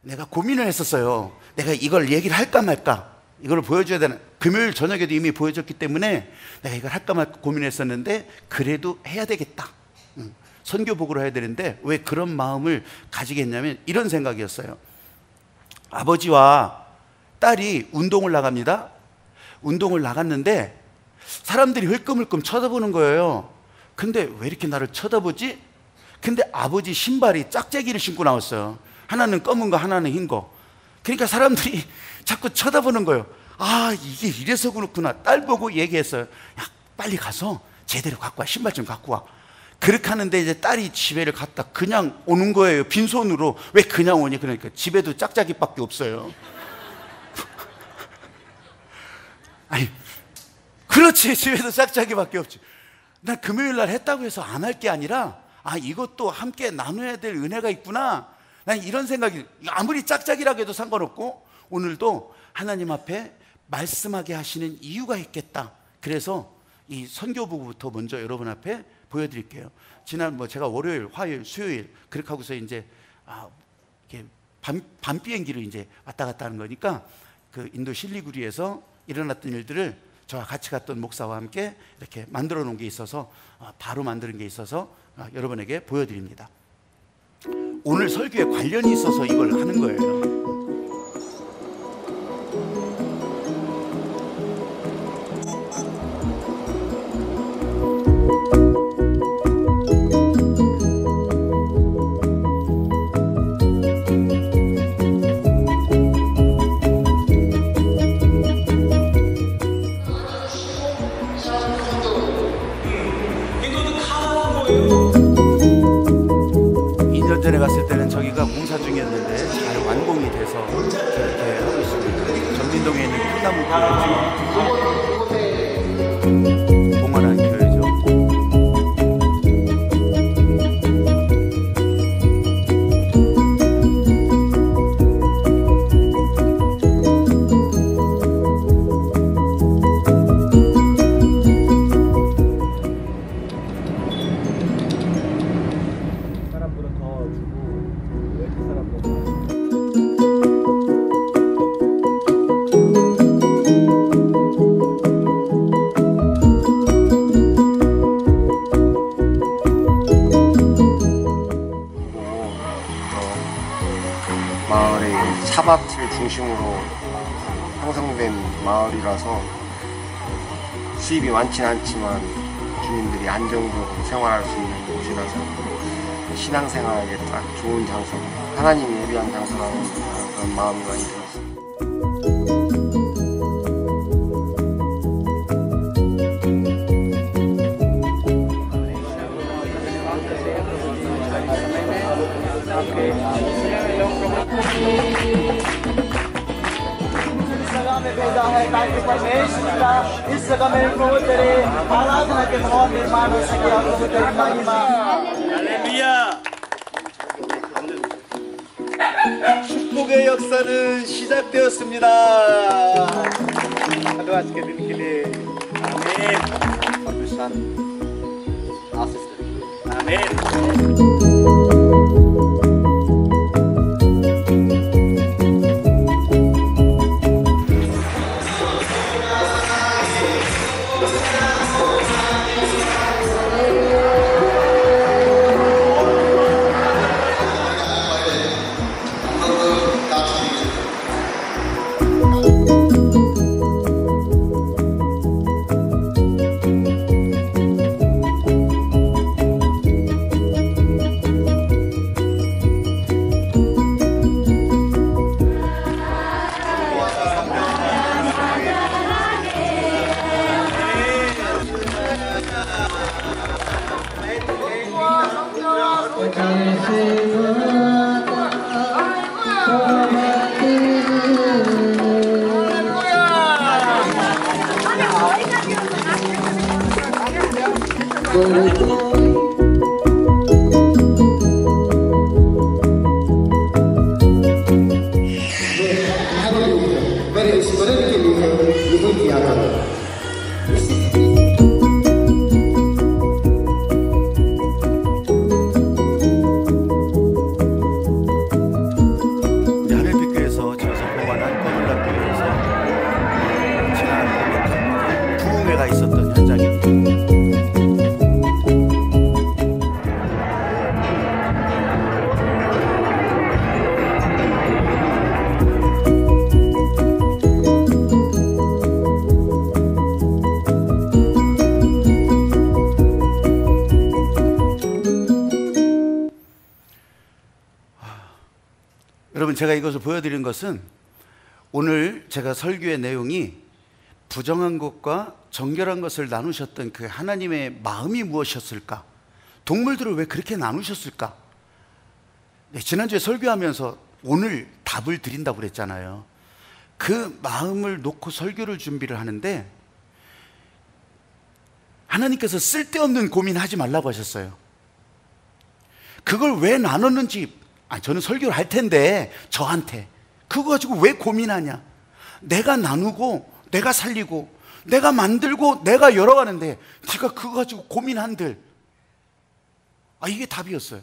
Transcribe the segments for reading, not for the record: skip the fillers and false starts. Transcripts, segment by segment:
내가 고민을 했었어요. 내가 이걸 얘기를 할까 말까, 이걸 보여줘야 되나. 금요일 저녁에도 이미 보여줬기 때문에 내가 이걸 할까 말까 고민했었는데 그래도 해야 되겠다. 선교복으로 해야 되는데 왜 그런 마음을 가지겠냐면 이런 생각이었어요. 아버지와 딸이 운동을 나갑니다. 운동을 나갔는데 사람들이 흘끔흘끔 쳐다보는 거예요. 근데 왜 이렇게 나를 쳐다보지? 근데 아버지 신발이 짝짝이를 신고 나왔어요. 하나는 검은 거, 하나는 흰 거. 그러니까 사람들이 자꾸 쳐다보는 거예요. 아, 이게 이래서 그렇구나. 딸 보고 얘기했어요. 야, 빨리 가서 제대로 갖고 와. 신발 좀 갖고 와. 그렇게 하는데 이제 딸이 집에를 갔다 그냥 오는 거예요. 빈손으로. 왜 그냥 오니? 그러니까 집에도 짝짝이밖에 없어요. 아니, 그렇지. 집에도 짝짝이밖에 없지. 난 금요일 날 했다고 해서 안 할 게 아니라, 아, 이것도 함께 나눠야 될 은혜가 있구나. 난 이런 생각이, 아무리 짝짝이라고 해도 상관없고 오늘도 하나님 앞에 말씀하게 하시는 이유가 있겠다. 그래서 이 선교부부터 먼저 여러분 앞에 보여드릴게요. 지난 제가 월요일, 화요일, 수요일 그렇게 하고서 이제 이렇게 밤 비행기로 이제 왔다 갔다 하는 거니까 그 인도 실리구리에서 일어났던 일들을 저와 같이 갔던 목사와 함께 이렇게 만들어 놓은 게 있어서 바로 만드는 게 있어서 여러분에게 보여드립니다. 오늘 설교에 관련이 있어서 이걸 하는 거예요. 전에 갔을 때는 저기가 공사 중이었는데 잘 완공이 돼서 이렇게 하고 있습니다. 전민동에 있는 콩나무 교회죠. 동원한 교회죠. 마을의 차밭을 중심으로 형성된 마을이라서 수입이 많지는 않지만 주민들이 안정적으로 생활할 수 있는 곳이라서 신앙생활에 딱 좋은 장소, 하나님이 예비한 장소라는 그런 마음이 많이 들었습니다. 할렐루야! 축복의 역사는 시작되었습니다. Amin. 여러분, 제가 이것을 보여드린 것은 오늘 제가 설교의 내용이 부정한 것과 정결한 것을 나누셨던 그 하나님의 마음이 무엇이었을까? 동물들을 왜 그렇게 나누셨을까? 네, 지난주에 설교하면서 오늘 답을 드린다고 그랬잖아요. 그 마음을 놓고 설교를 준비를 하는데 하나님께서 쓸데없는 고민하지 말라고 하셨어요. 그걸 왜 나눴는지, 저는 설교를 할 텐데 저한테 그거 가지고 왜 고민하냐? 내가 나누고 내가 살리고 내가 만들고 내가 열어가는데 네가 그거 가지고 고민한들. 이게 답이었어요.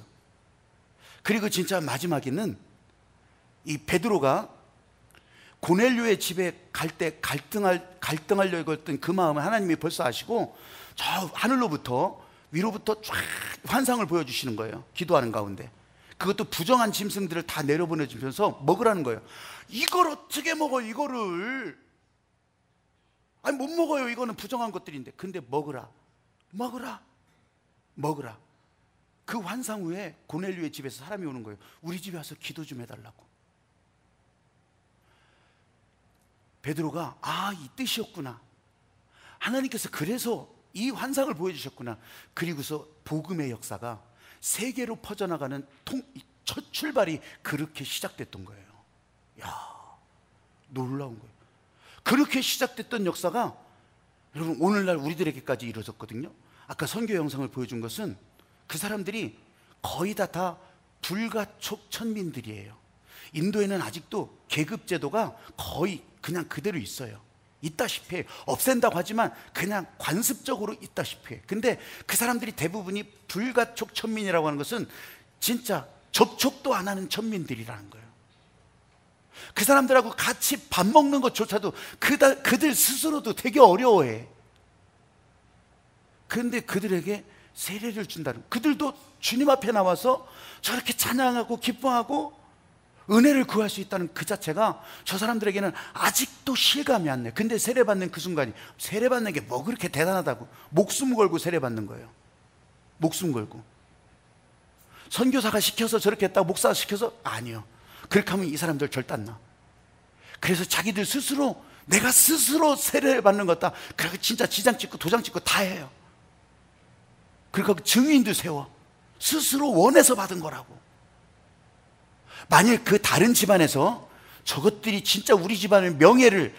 그리고 진짜 마지막에는 이 베드로가 고넬료의 집에 갈 때 갈등하려고 했던 그 마음을 하나님이 벌써 아시고 저 하늘로부터 위로부터 쫙 환상을 보여주시는 거예요. 기도하는 가운데. 그것도 부정한 짐승들을 다 내려보내주면서 먹으라는 거예요. 이걸 어떻게 먹어, 이거를. 못 먹어요. 이거는 부정한 것들인데. 근데 먹으라. 그 환상 후에 고넬료의 집에서 사람이 오는 거예요. 우리 집에 와서 기도 좀 해달라고. 베드로가 이 뜻이었구나. 하나님께서 그래서 이 환상을 보여주셨구나. 그리고서 복음의 역사가 세계로 퍼져나가는 첫 출발이 그렇게 시작됐던 거예요. 놀라운 거예요. 그렇게 시작됐던 역사가 여러분 오늘날 우리들에게까지 이루어졌거든요. 아까 선교 영상을 보여준 것은 그 사람들이 거의 다 불가촉 천민들이에요. 인도에는 아직도 계급제도가 거의 그냥 그대로 있어요. 있다시피 해요. 없앤다고 하지만 그냥 관습적으로 있다시피 해요. 근데 그 사람들이 대부분이 불가촉 천민이라고 하는 것은 진짜 접촉도 안 하는 천민들이라는 거예요. 그 사람들하고 같이 밥 먹는 것조차도 그들 스스로도 되게 어려워해. 그런데 그들에게 세례를 준다는, 그들도 주님 앞에 나와서 저렇게 찬양하고 기뻐하고 은혜를 구할 수 있다는 그 자체가 저 사람들에게는 아직도 실감이 안 나요. 근데 세례받는 그 순간이, 세례받는 게 뭐 그렇게 대단하다고. 목숨 걸고 세례받는 거예요. 목숨 걸고. 선교사가 시켜서 저렇게 했다고, 목사가 시켜서? 아니요. 그렇게 하면 이 사람들 절단 나. 그래서 자기들 스스로, 내가 스스로 세례받는 거다. 그렇게 진짜 지장 찍고 도장 찍고 다 해요. 그러니까 증인도 세워. 스스로 원해서 받은 거라고. 만일 그 다른 집안에서 저것들이 진짜 우리 집안의 명예를,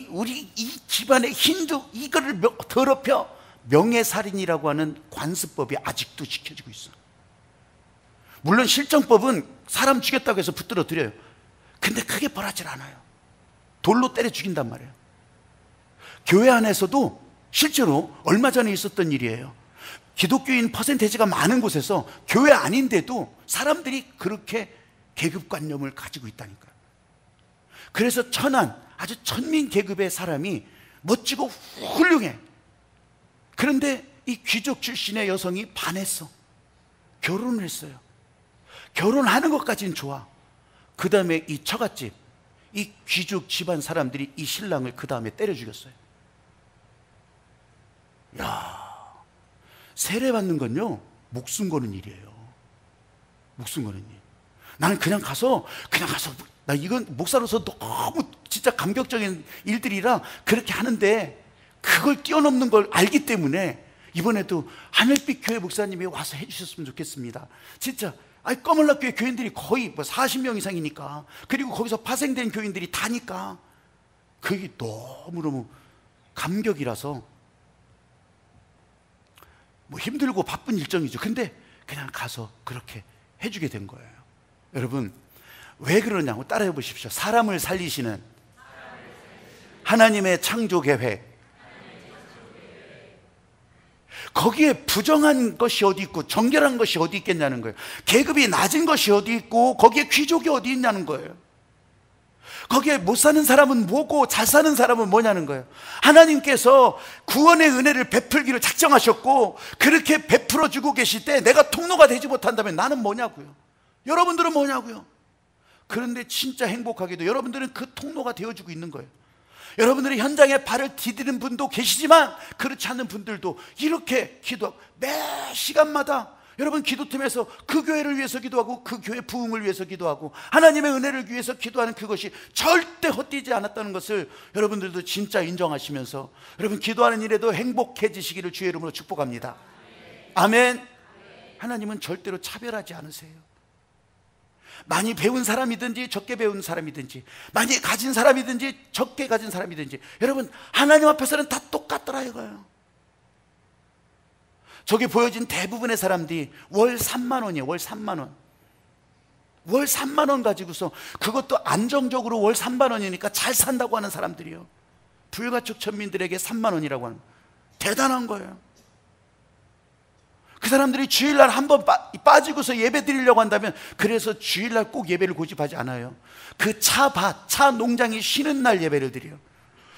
우리 이 집안의 힌두 이거를 더럽혀, 명예살인이라고 하는 관습법이 아직도 지켜지고 있어. 물론 실정법은 사람 죽였다고 해서 붙들어 드려요. 근데 크게 벌하질 않아요. 돌로 때려 죽인단 말이에요. 교회 안에서도 실제로 얼마 전에 있었던 일이에요. 기독교인 퍼센테이지가 많은 곳에서 교회 아닌데도 사람들이 그렇게 계급관념을 가지고 있다니까요. 그래서 천한, 아주 천민 계급의 사람이 멋지고 훌륭해. 그런데 이 귀족 출신의 여성이 반했어. 결혼을 했어요. 결혼하는 것까지는 좋아. 그 다음에 이 처갓집, 이 귀족 집안 사람들이 이 신랑을 그 다음에 때려 죽였어요. 세례받는 건요, 목숨 거는 일이에요. 목숨 거는 일. 나는 그냥 가서 나 이건 목사로서 너무 진짜 감격적인 일들이라 그렇게 하는데, 그걸 뛰어넘는 걸 알기 때문에 이번에도 하늘빛 교회 목사님이 와서 해주셨으면 좋겠습니다. 진짜 꺼물락교회 교인들이 거의 40명 이상이니까, 그리고 거기서 파생된 교인들이 다니까 그게 너무너무 감격이라서 힘들고 바쁜 일정이죠. 근데 그냥 가서 그렇게 해주게 된 거예요. 여러분, 왜 그러냐고 따라해 보십시오. 사람을 살리시는 하나님의 창조 계획, 거기에 부정한 것이 어디 있고 정결한 것이 어디 있겠냐는 거예요. 계급이 낮은 것이 어디 있고 거기에 귀족이 어디 있냐는 거예요. 거기에 못 사는 사람은 뭐고 잘 사는 사람은 뭐냐는 거예요. 하나님께서 구원의 은혜를 베풀기를 작정하셨고 그렇게 베풀어 주고 계실 때 내가 통로가 되지 못한다면 나는 뭐냐고요. 여러분들은 뭐냐고요. 그런데 진짜 행복하게도 여러분들은 그 통로가 되어주고 있는 거예요. 여러분들이 현장에 발을 디디는 분도 계시지만 그렇지 않은 분들도 이렇게 기도하고 매 시간마다 여러분, 기도팀에서 그 교회를 위해서 기도하고 그 교회 부흥을 위해서 기도하고 하나님의 은혜를 위해서 기도하는 그것이 절대 헛되지 않았다는 것을 여러분들도 진짜 인정하시면서 여러분, 기도하는 일에도 행복해지시기를 주의 이름으로 축복합니다. 아멘. 하나님은 절대로 차별하지 않으세요. 많이 배운 사람이든지 적게 배운 사람이든지, 많이 가진 사람이든지 적게 가진 사람이든지, 여러분, 하나님 앞에서는 다 똑같더라 이거예요. 저기 보여진 대부분의 사람들이 월 3만 원이에요. 월 3만 원. 월 3만 원 가지고서, 그것도 안정적으로 월 3만 원이니까 잘 산다고 하는 사람들이요. 불가촉 천민들에게 3만 원이라고 하는, 대단한 거예요. 그 사람들이 주일날 한번 빠지고서 예배 드리려고 한다면, 그래서 주일날 꼭 예배를 고집하지 않아요. 그 차 농장이 쉬는 날 예배를 드려요.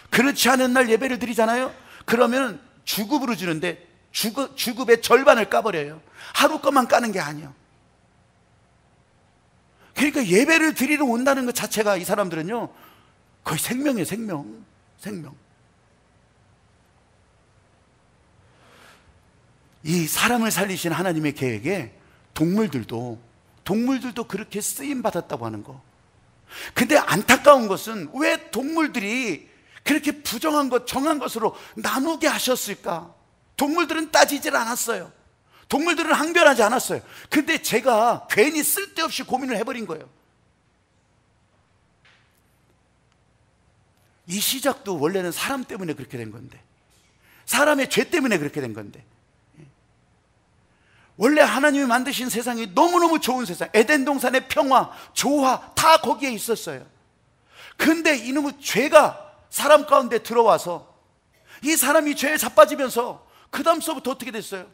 그렇지 않은 날 예배를 드리잖아요. 그러면 주급으로 주는데 주급의 절반을 까버려요. 하루 것만 까는 게 아니에요. 그러니까 예배를 드리러 온다는 것 자체가 이 사람들은요, 거의 생명이에요. 생명. 이 사람을 살리신 하나님의 계획에 동물들도 그렇게 쓰임 받았다고 하는 거. 근데 안타까운 것은 왜 동물들이 그렇게 부정한 것, 정한 것으로 나누게 하셨을까? 동물들은 따지질 않았어요. 동물들은 항변하지 않았어요. 근데 제가 괜히 쓸데없이 고민을 해버린 거예요. 이 시작도 원래는 사람 때문에 그렇게 된 건데, 사람의 죄 때문에 그렇게 된 건데, 원래 하나님이 만드신 세상이 너무너무 좋은 세상, 에덴 동산의 평화, 조화 다 거기에 있었어요. 근데 이놈의 죄가 사람 가운데 들어와서 이 사람이 죄에 자빠지면서 그 다음서부터 어떻게 됐어요?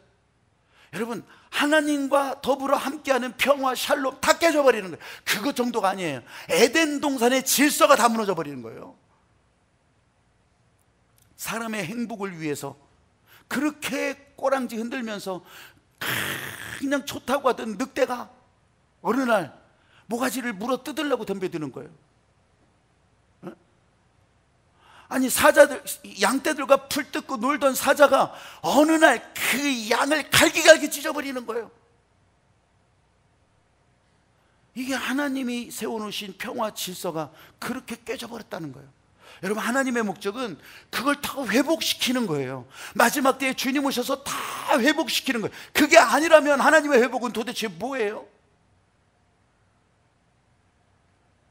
여러분, 하나님과 더불어 함께하는 평화, 샬롬 다 깨져버리는 거예요. 그것 정도가 아니에요. 에덴 동산의 질서가 다 무너져 버리는 거예요. 사람의 행복을 위해서 그렇게 꼬랑지 흔들면서 그냥 좋다고 하던 늑대가 어느 날 모가지를 물어 뜯으려고 덤벼드는 거예요. 아니, 사자들, 양떼들과 풀 뜯고 놀던 사자가 어느 날 그 양을 갈기갈기 찢어버리는 거예요. 이게 하나님이 세워놓으신 평화 질서가 그렇게 깨져버렸다는 거예요. 여러분, 하나님의 목적은 그걸 다 회복시키는 거예요. 마지막 때에 주님 오셔서 다 회복시키는 거예요. 그게 아니라면 하나님의 회복은 도대체 뭐예요?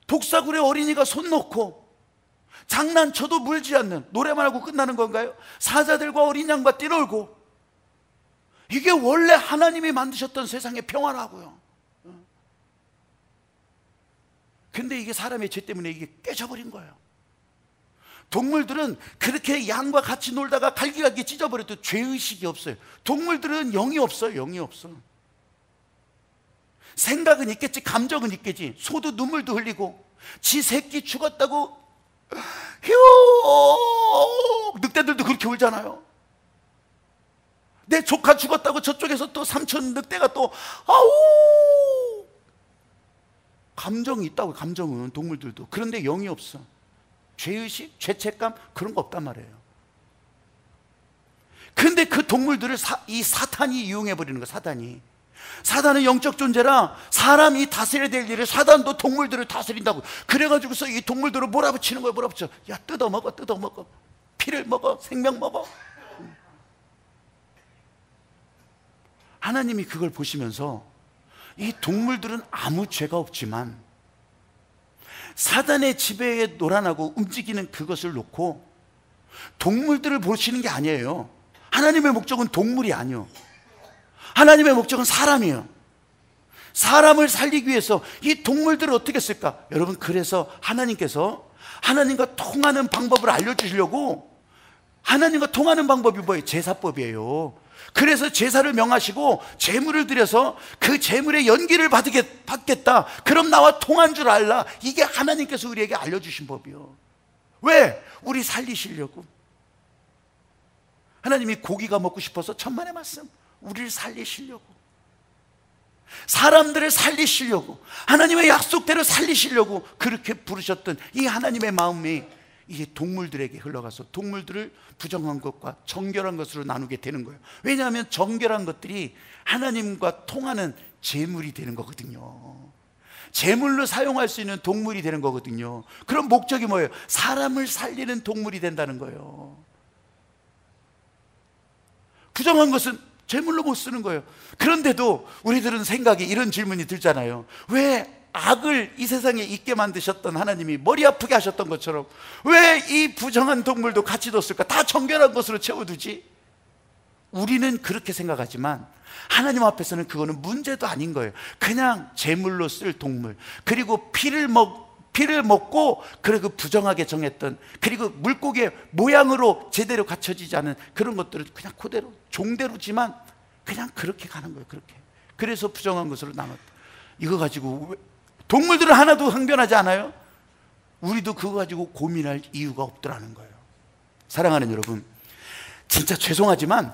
독사굴에 어린이가 손 놓고 장난쳐도 물지 않는, 노래만 하고 끝나는 건가요? 사자들과 어린 양과 뛰놀고, 이게 원래 하나님이 만드셨던 세상의 평화라고요. 근데 이게 사람의 죄 때문에 이게 깨져버린 거예요. 동물들은 그렇게 양과 같이 놀다가 갈기갈기 찢어버려도 죄의식이 없어요. 동물들은 영이 없어요. 영이 없어. 생각은 있겠지, 감정은 있겠지. 소도 눈물도 흘리고, 지 새끼 죽었다고 휴, 늑대들도 그렇게 울잖아요. 내 조카 죽었다고 저쪽에서 또 삼촌 늑대가 또 아우, 감정이 있다고. 감정은 동물들도. 그런데 영이 없어. 죄의식, 죄책감 그런 거 없단 말이에요. 근데 그 동물들을 이 사탄이 이용해버리는 거예요. 사단은 영적 존재라 사람이 다스려야 될 일을 사단도 동물들을 다스린다고. 그래가지고서 이 동물들을 몰아붙이는 거예요. 몰아붙여. 야, 뜯어먹어. 피를 먹어. 생명 먹어. 하나님이 그걸 보시면서 이 동물들은 아무 죄가 없지만 사단의 지배에 노란하고 움직이는 그것을 놓고 동물들을 보시는 게 아니에요. 하나님의 목적은 동물이 아니에요. 하나님의 목적은 사람이에요. 사람을 살리기 위해서 이 동물들을 어떻게 쓸까? 여러분, 그래서 하나님께서 하나님과 통하는 방법을 알려주시려고, 하나님과 통하는 방법이 뭐예요? 제사법이에요. 그래서 제사를 명하시고 제물을 드려서 그 제물의 연기를 받겠다. 그럼 나와 통한 줄 알라. 이게 하나님께서 우리에게 알려주신 법이요. 왜? 우리 살리시려고. 하나님이 고기가 먹고 싶어서 천만의 말씀, 우리를 살리시려고, 사람들을 살리시려고, 하나님의 약속대로 살리시려고 그렇게 부르셨던 이 하나님의 마음이 이게 동물들에게 흘러가서 동물들을 부정한 것과 정결한 것으로 나누게 되는 거예요. 왜냐하면 정결한 것들이 하나님과 통하는 제물이 되는 거거든요. 제물로 사용할 수 있는 동물이 되는 거거든요. 그럼 목적이 뭐예요? 사람을 살리는 동물이 된다는 거예요. 부정한 것은 제물로 못 쓰는 거예요. 그런데도 우리들은 생각에 이런 질문이 들잖아요. 왜 악을 이 세상에 있게 만드셨던 하나님이 머리 아프게 하셨던 것처럼 왜 이 부정한 동물도 같이 뒀을까? 다 정결한 것으로 채워두지? 우리는 그렇게 생각하지만 하나님 앞에서는 그거는 문제도 아닌 거예요. 그냥 제물로 쓸 동물, 그리고 피를 먹고 그리고 부정하게 정했던, 그리고 물고기의 모양으로 제대로 갖춰지지 않은 그런 것들을 그냥 그대로 종대로지만 그냥 그렇게 가는 거예요. 그렇게. 그래서 부정한 것으로 나눴다. 이거 가지고 동물들은 하나도 항변하지 않아요? 우리도 그거 가지고 고민할 이유가 없더라는 거예요. 사랑하는 여러분, 진짜 죄송하지만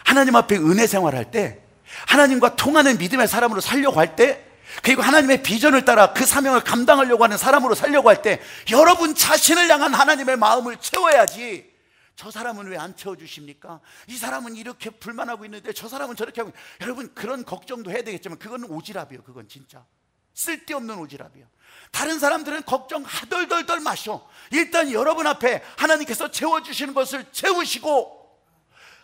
하나님 앞에 은혜 생활할 때, 하나님과 통하는 믿음의 사람으로 살려고 할 때, 그리고 하나님의 비전을 따라 그 사명을 감당하려고 하는 사람으로 살려고 할 때 여러분 자신을 향한 하나님의 마음을 채워야지. 저 사람은 왜 안 채워주십니까? 이 사람은 이렇게 불만하고 있는데 저 사람은 저렇게 하고. 여러분, 그런 걱정도 해야 되겠지만 그건 오지랖이에요. 그건 진짜 쓸데없는 오지랖이에요. 다른 사람들은 걱정 하덜덜덜 마셔. 일단 여러분 앞에 하나님께서 채워주시는 것을 채우시고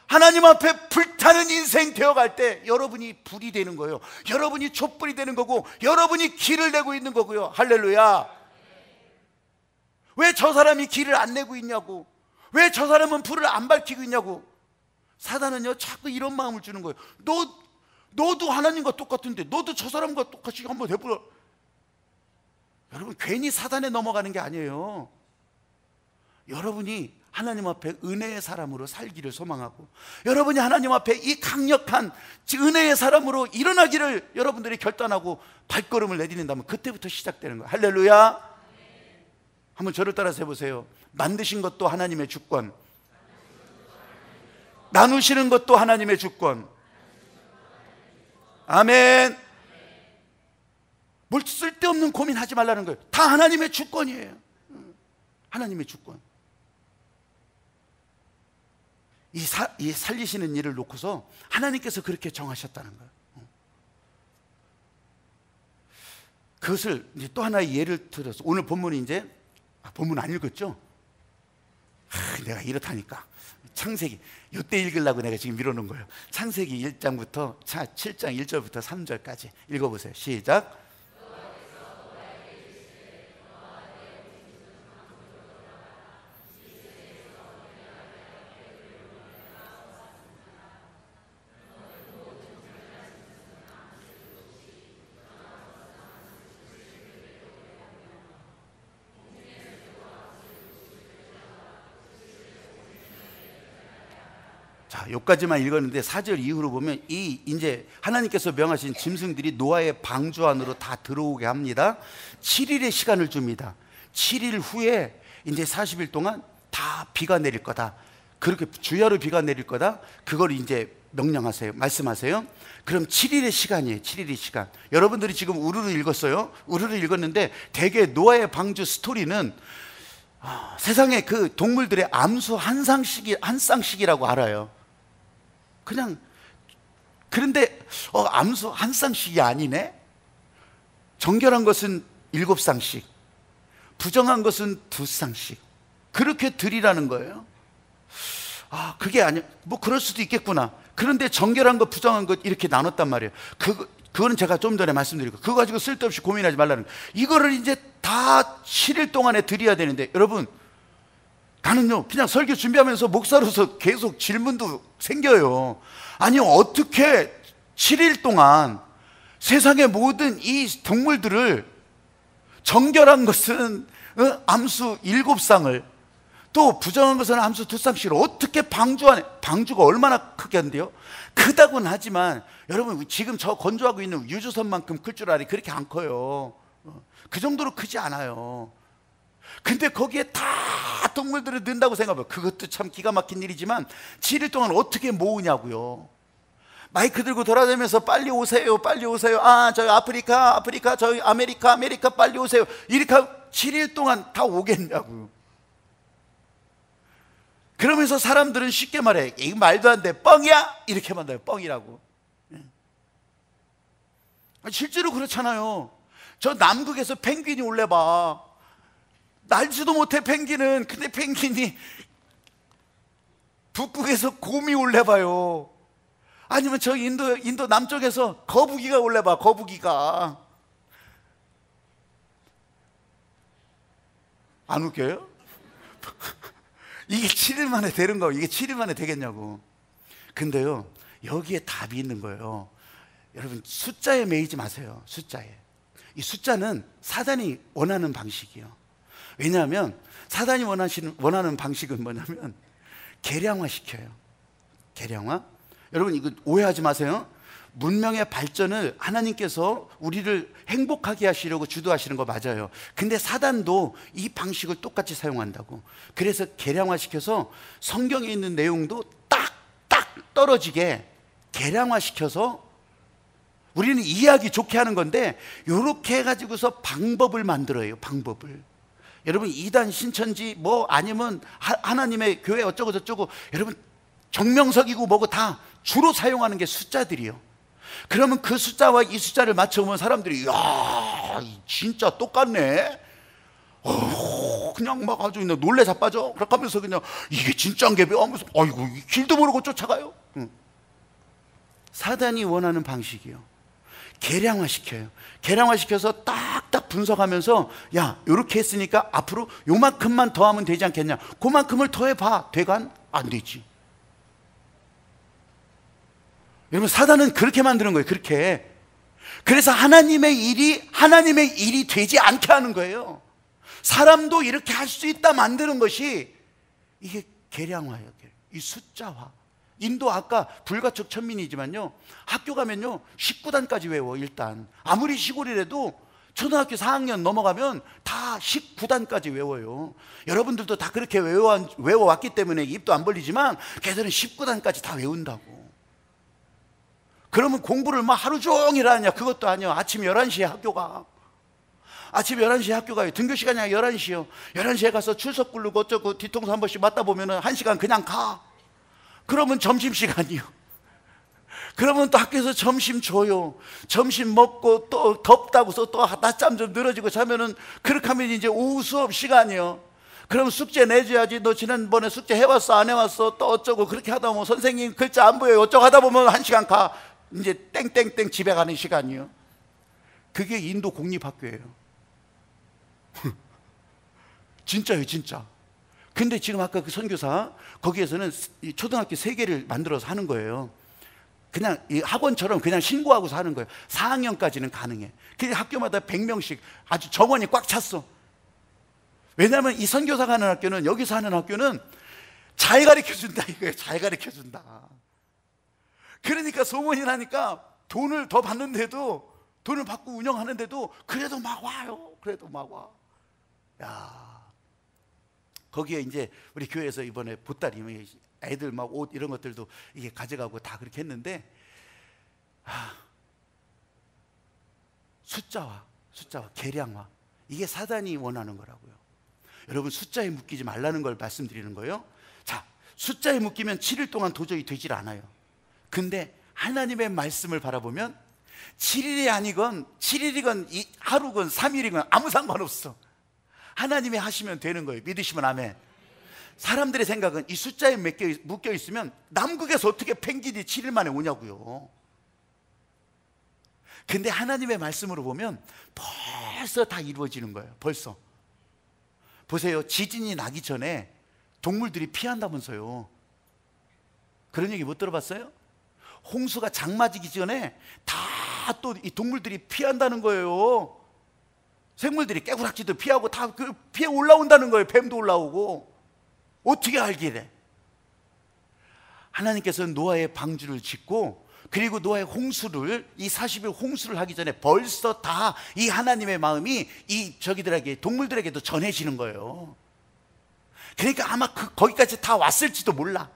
하나님 앞에 불타는 인생 되어갈 때 여러분이 불이 되는 거예요. 여러분이 촛불이 되는 거고 여러분이 길을 내고 있는 거고요. 할렐루야. 왜 저 사람이 길을 안 내고 있냐고, 왜 저 사람은 불을 안 밝히고 있냐고. 사단은요 자꾸 이런 마음을 주는 거예요. 너도 하나님과 똑같은데 너도 저 사람과 똑같이 한번 해보라. 여러분, 괜히 사단에 넘어가는 게 아니에요. 여러분이 하나님 앞에 은혜의 사람으로 살기를 소망하고, 여러분이 하나님 앞에 이 강력한 은혜의 사람으로 일어나기를 여러분들이 결단하고 발걸음을 내딛는다면 그때부터 시작되는 거예요. 할렐루야. 한번 저를 따라서 해보세요. 만드신 것도 하나님의 주권, 나누시는 것도 하나님의 주권. 아멘. 뭘 쓸데없는 고민하지 말라는 거예요. 다 하나님의 주권이에요. 하나님의 주권. 이 살리시는 일을 놓고서 하나님께서 그렇게 정하셨다는 거예요. 그것을 이제 또 하나의 예를 들어서, 오늘 본문이 이제 본문 안 읽었죠? 내가 이렇다니까. 창세기 이때 읽으려고 내가 지금 밀어놓은 거예요. 창세기 1장부터 7장 1절부터 3절까지 읽어보세요. 시작. 자, 여기까지만 읽었는데 4절 이후로 보면 이제 하나님께서 명하신 짐승들이 노아의 방주 안으로 다 들어오게 합니다. 7일의 시간을 줍니다. 7일 후에 이제 40일 동안 다 비가 내릴 거다. 그렇게 주야로 비가 내릴 거다. 그걸 이제 명령하세요. 말씀하세요. 그럼 7일의 시간이에요. 7일의 시간. 여러분들이 지금 우르르 읽었어요. 우르르 읽었는데 대개 노아의 방주 스토리는 세상에 그 동물들의 암수 한 쌍씩이라고 알아요. 그냥. 그런데 암수 한 쌍씩이 아니네. 정결한 것은 7쌍씩, 부정한 것은 2쌍씩, 그렇게 드리라는 거예요. 그게 아니야. 뭐 그럴 수도 있겠구나. 그런데 정결한 것, 부정한 것 이렇게 나눴단 말이에요. 그거는 제가 좀 전에 말씀드리고, 그거 가지고 쓸데없이 고민하지 말라는 거예요. 이거를 이제 다 7일 동안에 드려야 되는데, 여러분, 나는요 그냥 설교 준비하면서 목사로서 계속 질문도 생겨요. 아니, 어떻게 7일 동안 세상의 모든 이 동물들을, 정결한 것은 암수 7쌍을, 또 부정한 것은 암수 2쌍씩을 어떻게 방주 안에, 방주가 얼마나 크겠는데요? 크다고는 하지만 여러분, 지금 저 건조하고 있는 유조선만큼 클 줄 알아요. 그렇게 안 커요. 그 정도로 크지 않아요. 근데 거기에 다 동물들을 넣는다고 생각해봐요. 그것도 참 기가 막힌 일이지만 7일 동안 어떻게 모으냐고요. 마이크 들고 돌아다니면서 빨리 오세요, 빨리 오세요. 저희 아프리카, 저희 아메리카 빨리 오세요. 이렇게 7일 동안 다 오겠냐고요. 그러면서 사람들은 쉽게 말해, 이 말도 안 돼, 뻥이야, 이렇게 만나요. 뻥이라고. 실제로 그렇잖아요. 저 남극에서 펭귄이 올래봐. 날지도 못해 펭귄은. 근데 펭귄이 북극에서 곰이 올래봐요. 아니면 저 인도 남쪽에서 거북이가 올래봐. 거북이가. 안 웃겨요? 이게 7일 만에 되는 거, 이게 7일 만에 되겠냐고. 근데요, 여기에 답이 있는 거예요. 여러분, 숫자에 매이지 마세요. 숫자에. 이 숫자는 사단이 원하는 방식이에요. 왜냐하면 사단이 원하는 방식은 뭐냐면 계량화 시켜요. 계량화. 여러분, 이거 오해하지 마세요. 문명의 발전을 하나님께서 우리를 행복하게 하시려고 주도하시는 거 맞아요. 근데 사단도 이 방식을 똑같이 사용한다고. 그래서 계량화시켜서 성경에 있는 내용도 딱 떨어지게 계량화시켜서 우리는 이해하기 좋게 하는 건데, 이렇게 해가지고서 방법을 만들어요. 방법을. 여러분, 이단 신천지 뭐 아니면 하나님의 교회 어쩌고 저쩌고, 여러분 정명석이고 뭐고 다 주로 사용하는 게 숫자들이요. 그러면 그 숫자와 이 숫자를 맞춰보면 사람들이, 야, 진짜 똑같네. 그냥 막 아주 놀래 자빠져. 그렇게 하면서 그냥 이게 진짜인 게 하면서, 아이고, 길도 모르고 쫓아가요. 사단이 원하는 방식이요. 계량화시켜요. 계량화시켜서 딱딱 분석하면서, 야, 요렇게 했으니까 앞으로 요만큼만 더 하면 되지 않겠냐. 그만큼을 더 해봐. 되간? 안 되지. 여러분, 사단은 그렇게 만드는 거예요. 그렇게. 그래서 하나님의 일이 되지 않게 하는 거예요. 사람도 이렇게 할 수 있다 만드는 것이, 이게 계량화예요. 이 숫자화. 인도 아까 불가촉 천민이지만요, 학교 가면요 19단까지 외워. 일단 아무리 시골이라도 초등학교 4학년 넘어가면 다 19단까지 외워요. 여러분들도 다 그렇게 외워왔기 때문에 입도 안 벌리지만 걔들은 19단까지 다 외운다고. 그러면 공부를 막 하루 종일 하냐? 그것도 아니야. 아침 11시에 학교가. 아침 11시에 학교 가요. 등교 시간이 11시요 11시에 가서 출석 부르고 어쩌고 뒤통수 한 번씩 맞다 보면 1시간 그냥 가. 그러면 점심시간이요. 그러면 또 학교에서 점심 줘요. 점심 먹고 또 덥다고서 또 낮잠 좀 늘어지고 자면은, 그렇게 하면 이제 오후 수업 시간이요. 그럼 숙제 내줘야지. 너 지난번에 숙제 해왔어? 안 해왔어? 또 어쩌고. 그렇게 하다 보면 선생님 글자 안 보여요. 어쩌고 하다 보면 1시간 가. 이제 땡땡땡 집에 가는 시간이요. 그게 인도 공립학교예요. 진짜요, 진짜. 근데 지금 아까 그 선교사, 거기에서는 초등학교 3개를 만들어서 하는 거예요. 그냥 이 학원처럼 그냥 신고하고서 하는 거예요. 4학년까지는 가능해. 그냥 학교마다 100명씩 아주 정원이 꽉 찼어. 왜냐하면 이 선교사가 하는 학교는, 여기서 하는 학교는 잘 가르쳐준다 이거예요. 잘 가르쳐준다. 그러니까 소문이 나니까 돈을 더 받는데도, 돈을 받고 운영하는데도 그래도 막 와요. 그래도 막 와. 야, 거기에 이제 우리 교회에서 이번에 보따리, 애들 막 옷 이런 것들도 이게 가져가고 다 그렇게 했는데, 숫자화, 계량화, 이게 사단이 원하는 거라고요. 여러분, 숫자에 묶이지 말라는 걸 말씀드리는 거예요. 자, 숫자에 묶이면 7일 동안 도저히 되질 않아요. 근데 하나님의 말씀을 바라보면 7일이 아니건 7일이건 하루건 3일이건 아무 상관없어. 하나님이 하시면 되는 거예요. 믿으시면 아멘. 사람들의 생각은 이 숫자에 묶여 있으면 남극에서 어떻게 펭귄이 7일 만에 오냐고요. 근데 하나님의 말씀으로 보면 벌써 다 이루어지는 거예요. 벌써. 보세요. 지진이 나기 전에 동물들이 피한다면서요. 그런 얘기 못 들어봤어요? 홍수가 장마지기 전에 다 또 이 동물들이 피한다는 거예요. 생물들이, 깨구락지도 피하고 다 그 피해 올라온다는 거예요. 뱀도 올라오고. 어떻게 알기래? 하나님께서는 노아의 방주를 짓고, 그리고 노아의 홍수를, 이 40일 홍수를 하기 전에 벌써 다 이 하나님의 마음이 이 저기들에게, 동물들에게도 전해지는 거예요. 그러니까 아마 거기까지 다 왔을지도 몰라.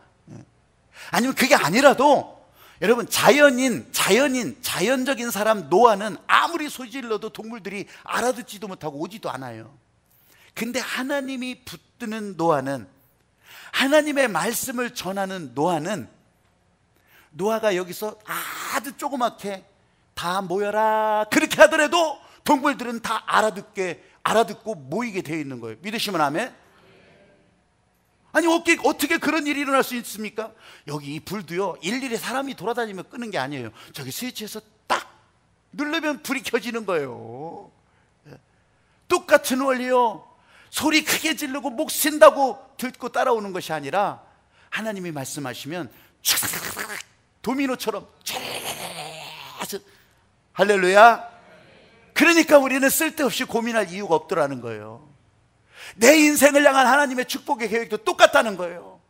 아니면 그게 아니라도, 여러분, 자연적인 사람 노아는 아무리 소질러도 동물들이 알아듣지도 못하고 오지도 않아요. 근데 하나님이 붙드는 노아는 하나님의 말씀을 전하는 노아는, 노아가 여기서 아주 조그맣게 다 모여라 그렇게 하더라도 동물들은 다 알아듣고 모이게 되어 있는 거예요. 믿으시면 아멘. 아니 어떻게 그런 일이 일어날 수 있습니까? 여기 이 불도요, 일일이 사람이 돌아다니며 끄는 게 아니에요. 저기 스위치에서 딱 누르면 불이 켜지는 거예요. 똑같은 원리요. 소리 크게 지르고 목 쉰다고 듣고 따라오는 것이 아니라 하나님이 말씀하시면 도미노처럼 할렐루야. 그러니까 우리는 쓸데없이 고민할 이유가 없더라는 거예요. 내 인생을 향한 하나님의 축복의 계획도 똑같다는 거예요.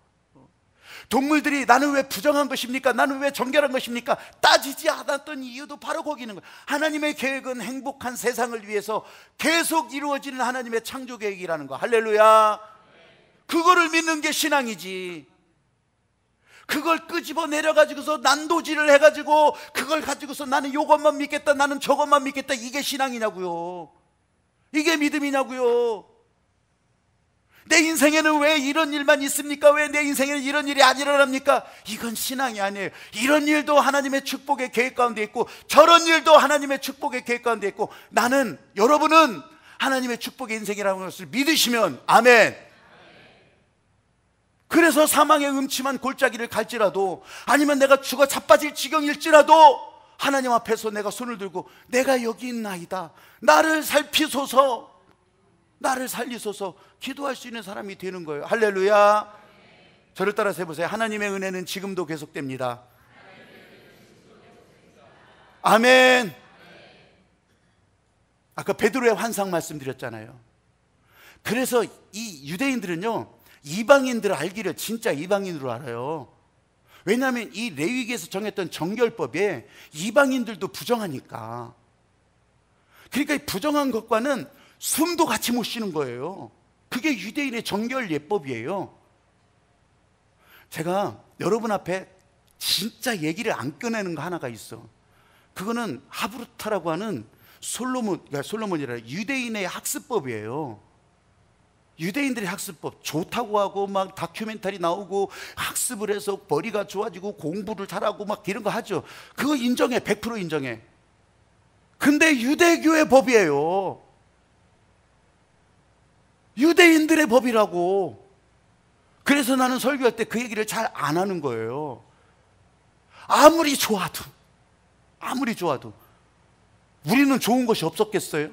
동물들이 나는 왜 부정한 것입니까? 나는 왜 정결한 것입니까? 따지지 않았던 이유도 바로 거기 있는 거예요. 하나님의 계획은 행복한 세상을 위해서 계속 이루어지는 하나님의 창조 계획이라는 거. 할렐루야. 그거를 믿는 게 신앙이지. 그걸 끄집어 내려가지고서 난도질을 해가지고 그걸 가지고서 나는 요것만 믿겠다, 나는 저것만 믿겠다, 이게 신앙이냐고요. 이게 믿음이냐고요. 내 인생에는 왜 이런 일만 있습니까? 왜 내 인생에는 이런 일이 안 일어납니까? 이건 신앙이 아니에요. 이런 일도 하나님의 축복의 계획 가운데 있고 저런 일도 하나님의 축복의 계획 가운데 있고, 나는, 여러분은 하나님의 축복의 인생이라는 것을 믿으시면 아멘. 그래서 사망의 음침한 골짜기를 갈지라도, 아니면 내가 죽어 자빠질 지경일지라도 하나님 앞에서 내가 손을 들고 내가 여기 있나이다, 나를 살피소서, 나를 살리소서 기도할 수 있는 사람이 되는 거예요. 할렐루야. 저를 따라서 해보세요. 하나님의 은혜는 지금도 계속됩니다. 아멘. 아까 베드로의 환상 말씀드렸잖아요. 그래서 이 유대인들은요, 이방인들을 알기를 진짜 이방인으로 알아요. 왜냐하면 이 레위기에서 정했던 정결법에 이방인들도 부정하니까. 그러니까 이 부정한 것과는 숨도 같이 못 쉬는 거예요. 그게 유대인의 정결 예법이에요. 제가 여러분 앞에 진짜 얘기를 안 꺼내는 거 하나가 있어. 그거는 하브루타라고 하는 솔로몬이라 유대인의 학습법이에요. 유대인들의 학습법 좋다고 하고 막 다큐멘터리 나오고 학습을 해서 머리가 좋아지고 공부를 잘하고 막 이런 거 하죠. 그거 인정해. 100% 인정해. 근데 유대교의 법이에요. 유대인들의 법이라고. 그래서 나는 설교할 때 그 얘기를 잘 안 하는 거예요. 아무리 좋아도 우리는 좋은 것이 없었겠어요?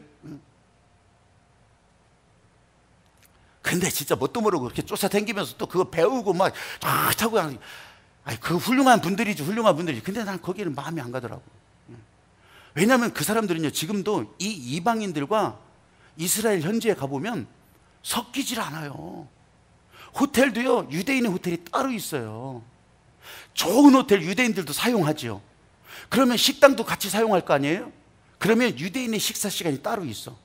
근데 진짜 뭣도 모르고 그렇게 쫓아다니면서 또 그거 배우고 막 하고, 그 훌륭한 분들이지. 근데 난 거기는 마음이 안 가더라고. 왜냐하면 그 사람들은요, 지금도 이 이방인들과 이스라엘 현지에 가보면 섞이질 않아요. 호텔도요, 유대인의 호텔이 따로 있어요. 좋은 호텔 유대인들도 사용하죠. 그러면 식당도 같이 사용할 거 아니에요? 그러면 유대인의 식사 시간이 따로 있어.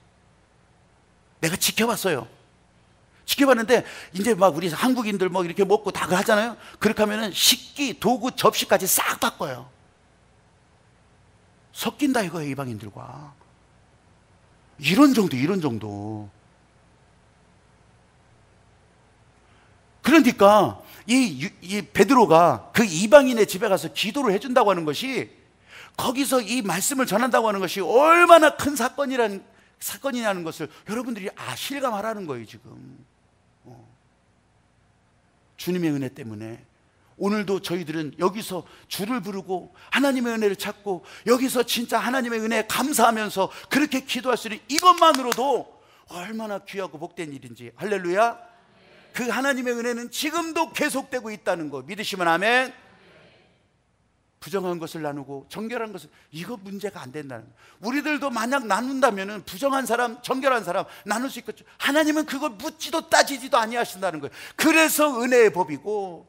내가 지켜봤어요. 지켜봤는데 이제 막 우리 한국인들 뭐 이렇게 먹고 다 하잖아요. 그렇게 하면은 식기, 도구, 접시까지 싹 바꿔요. 섞인다 이거예요, 이방인들과. 이런 정도. 그러니까 이 베드로가 그 이방인의 집에 가서 기도를 해준다고 하는 것이, 거기서 이 말씀을 전한다고 하는 것이 얼마나 큰 사건이냐는 것을 여러분들이 실감하라는 거예요, 지금. 주님의 은혜 때문에 오늘도 저희들은 여기서 주를 부르고 하나님의 은혜를 찾고 여기서 진짜 하나님의 은혜에 감사하면서 그렇게 기도할 수 있는 이것만으로도 얼마나 귀하고 복된 일인지. 할렐루야. 그 하나님의 은혜는 지금도 계속되고 있다는 거 믿으시면 아멘. 부정한 것을 나누고 정결한 것을, 이거 문제가 안 된다는 거예요. 우리들도 만약 나눈다면 부정한 사람, 정결한 사람 나눌 수 있겠죠. 하나님은 그걸 묻지도 따지지도 아니하신다는 거예요. 그래서 은혜의 법이고,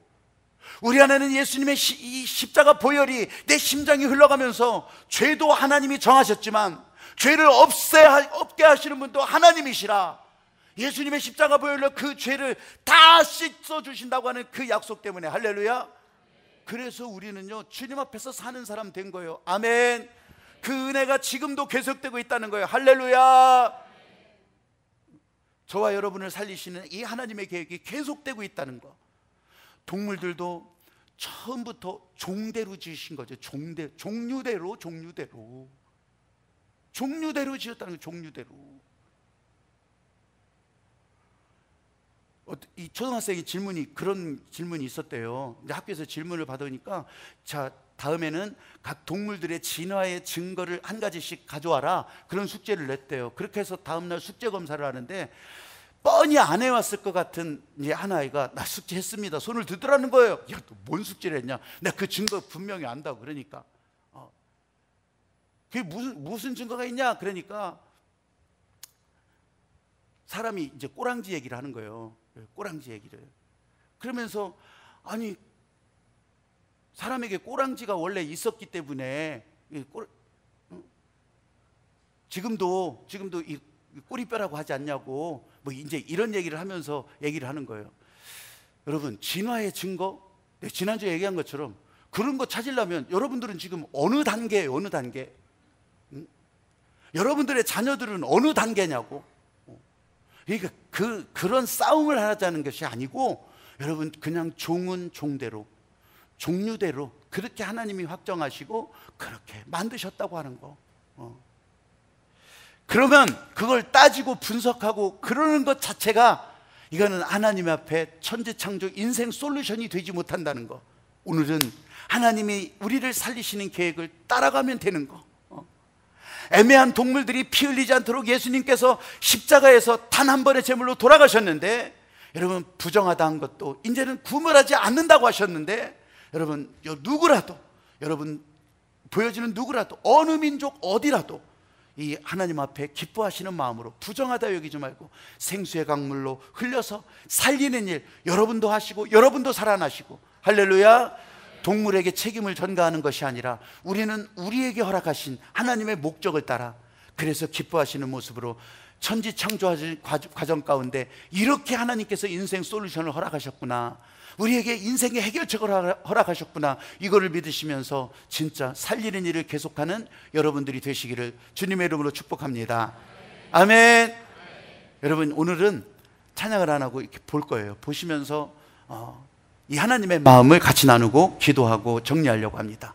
우리 안에는 예수님의 이 십자가 보혈이 내 심장이 흘러가면서, 죄도 하나님이 정하셨지만 죄를 없게 하시는 분도 하나님이시라. 예수님의 십자가 보혈로 그 죄를 다 씻어주신다고 하는 그 약속 때문에, 할렐루야. 그래서 우리는요, 주님 앞에서 사는 사람 된 거예요. 아멘. 그 은혜가 지금도 계속되고 있다는 거예요. 할렐루야. 저와 여러분을 살리시는 이 하나님의 계획이 계속되고 있다는 거. 동물들도 처음부터 종대로 지으신 거죠. 종류대로 지었다는 거예요. 종류대로. 이 초등학생이 그런 질문이 있었대요. 이제 학교에서 질문을 받으니까, 자, 다음에는 각 동물들의 진화의 증거를 한 가지씩 가져와라, 그런 숙제를 냈대요. 그렇게 해서 다음날 숙제 검사를 하는데, 뻔히 안 해왔을 것 같은 이제 한 아이가 나 숙제했습니다, 손을 들더라는 거예요. 야, 너 뭔 숙제를 했냐? 내가 그 증거 분명히 안다고. 그러니까 그게 무슨 증거가 있냐? 그러니까 사람이 이제 꼬랑지 얘기를 하는 거예요. 꼬랑지 얘기를. 그러면서 아니, 사람에게 꼬랑지가 원래 있었기 때문에 지금도 이 꼬리뼈라고 하지 않냐고, 뭐 이제 이런 얘기를 하면서 얘기를 하는 거예요. 여러분, 진화의 증거, 지난주에 얘기한 것처럼 그런 거 찾으려면 여러분들은 지금 어느 단계예요? 어느 단계? 여러분들의 자녀들은 어느 단계냐고. 그러니까 그런 싸움을 하자는 것이 아니고, 여러분 그냥 종은 종대로, 종류대로 그렇게 하나님이 확정하시고 그렇게 만드셨다고 하는 거. 그러면 그걸 따지고 분석하고 그러는 것 자체가, 이거는 하나님 앞에 천지창조 인생 솔루션이 되지 못한다는 거. 오늘은 하나님이 우리를 살리시는 계획을 따라가면 되는 거. 애매한 동물들이 피 흘리지 않도록 예수님께서 십자가에서 단 한 번의 제물로 돌아가셨는데, 여러분 부정하다한 것도 이제는 구물하지 않는다고 하셨는데, 여러분 누구라도, 여러분 보여지는 누구라도, 어느 민족 어디라도 이 하나님 앞에 기뻐하시는 마음으로 부정하다 여기지 말고 생수의 강물로 흘려서 살리는 일 여러분도 하시고 여러분도 살아나시고, 할렐루야. 동물에게 책임을 전가하는 것이 아니라 우리는 우리에게 허락하신 하나님의 목적을 따라, 그래서 기뻐하시는 모습으로 천지 창조 과정 가운데 이렇게 하나님께서 인생 솔루션을 허락하셨구나, 우리에게 인생의 해결책을 허락하셨구나, 이거를 믿으시면서 진짜 살리는 일을 계속하는 여러분들이 되시기를 주님의 이름으로 축복합니다. 아멘. 여러분, 오늘은 찬양을 안 하고 이렇게 볼 거예요. 보시면서 이 하나님의 마음을 같이 나누고 기도하고 정리하려고 합니다.